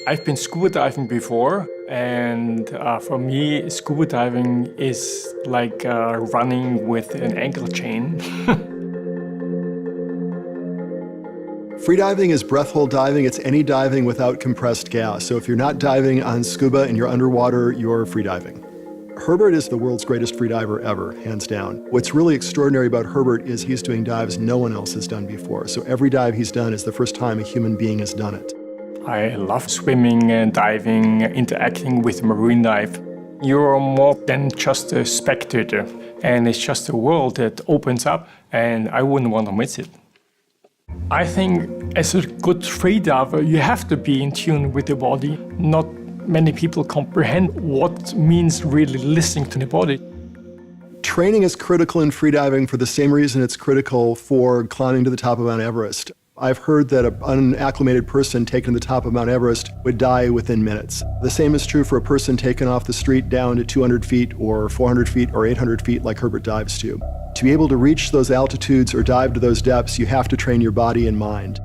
I've been scuba diving before, and for me, scuba diving is like running with an ankle chain. Freediving is breath hold diving. It's any diving without compressed gas. So if you're not diving on scuba and you're underwater, you're freediving. Herbert is the world's greatest freediver ever, hands down. What's really extraordinary about Herbert is he's doing dives no one else has done before. So every dive he's done is the first time a human being has done it. I love swimming and diving, interacting with marine life. You're more than just a spectator, and it's just a world that opens up, and I wouldn't want to miss it. I think as a good freediver, you have to be in tune with the body. Not many people comprehend what means really listening to the body. Training is critical in freediving for the same reason it's critical for climbing to the top of Mount Everest. I've heard that an unacclimated person taken to the top of Mount Everest would die within minutes. The same is true for a person taken off the street down to 200 feet or 400 feet or 800 feet like Herbert dives to. To be able to reach those altitudes or dive to those depths, you have to train your body and mind.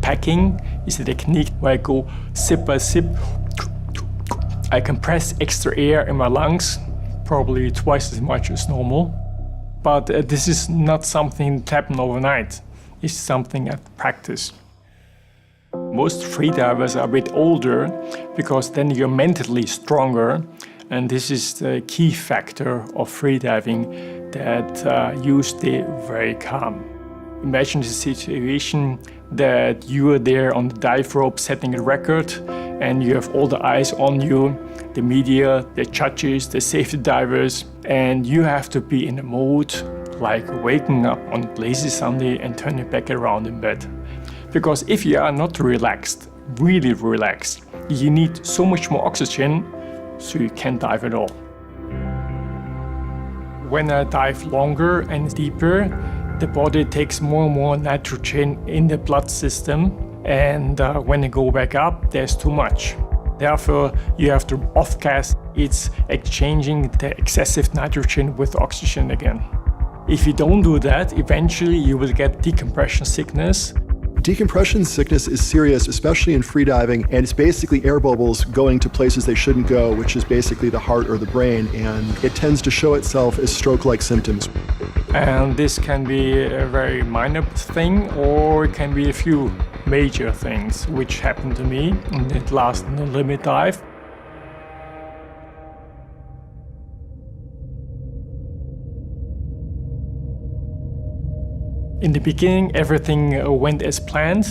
Packing is a technique where I go sip by sip. I compress extra air in my lungs, probably twice as much as normal. But this is not something that happens overnight. It's something I practice. Most freedivers are a bit older because then you're mentally stronger, and this is the key factor of freediving, that you stay very calm. Imagine the situation that you are there on the dive rope setting a record, and you have all the eyes on you, the media, the judges, the safety divers, and you have to be in a mode like waking up on a lazy Sunday and turning back around in bed. Because if you are not relaxed, really relaxed, you need so much more oxygen, so you can't dive at all. When I dive longer and deeper, the body takes more and more nitrogen in the blood system, and when you go back up, there's too much. Therefore, you have to off-gas. It's exchanging the excessive nitrogen with oxygen again. If you don't do that, eventually you will get decompression sickness. Decompression sickness is serious, especially in freediving, and it's basically air bubbles going to places they shouldn't go, which is basically the heart or the brain, and it tends to show itself as stroke-like symptoms. And this can be a very minor thing, or it can be a few major things, which happened to me in the last No Limit dive. In the beginning, everything went as planned.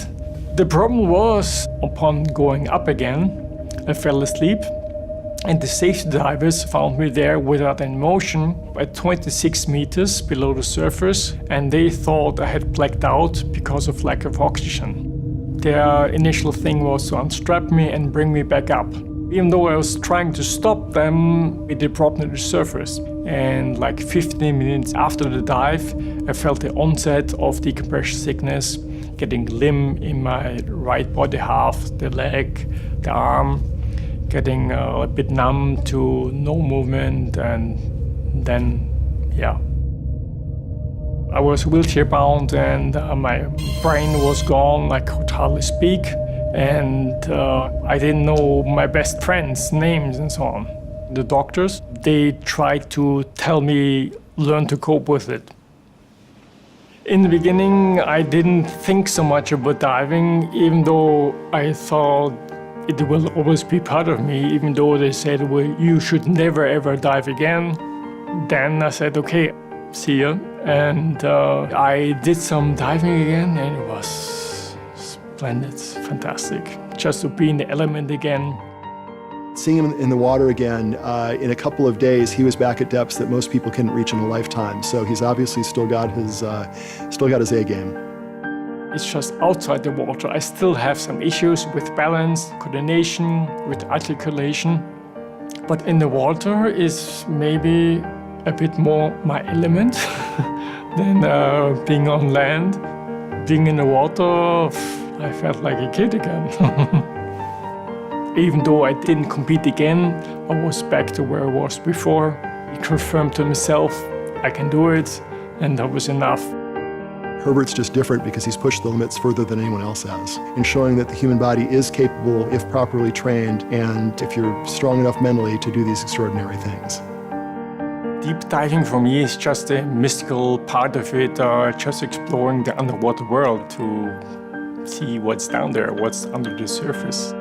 The problem was, upon going up again, I fell asleep, and the safety divers found me there without any motion at 26 meters below the surface, and they thought I had blacked out because of lack of oxygen. Their initial thing was to unstrap me and bring me back up. Even though I was trying to stop them, they brought me to the surface. And like 15 minutes after the dive, I felt the onset of decompression sickness, getting limp in my right body half, the leg, the arm, getting a bit numb to no movement, and then, yeah. I was wheelchair bound, and my brain was gone. I could hardly speak, and I didn't know my best friends' names and so on. The doctors, they tried to tell me, learn to cope with it. In the beginning, I didn't think so much about diving, even though I thought it will always be part of me, even though they said, well, you should never ever dive again. Then I said, okay, see ya. And I did some diving again, and it was splendid, fantastic. Just to be in the element again. Seeing him in the water again, in a couple of days, he was back at depths that most people couldn't reach in a lifetime. So he's obviously still got his A game. It's just outside the water. I still have some issues with balance, coordination, with articulation. But in the water is maybe a bit more my element than being on land. Being in the water, I felt like a kid again. Even though I didn't compete again, I was back to where I was before. I confirmed to myself I can do it, and that was enough. Herbert's just different because he's pushed the limits further than anyone else has, and showing that the human body is capable, if properly trained, and if you're strong enough mentally to do these extraordinary things. Deep diving for me is just a mystical part of it, just exploring the underwater world to see what's down there, what's under the surface.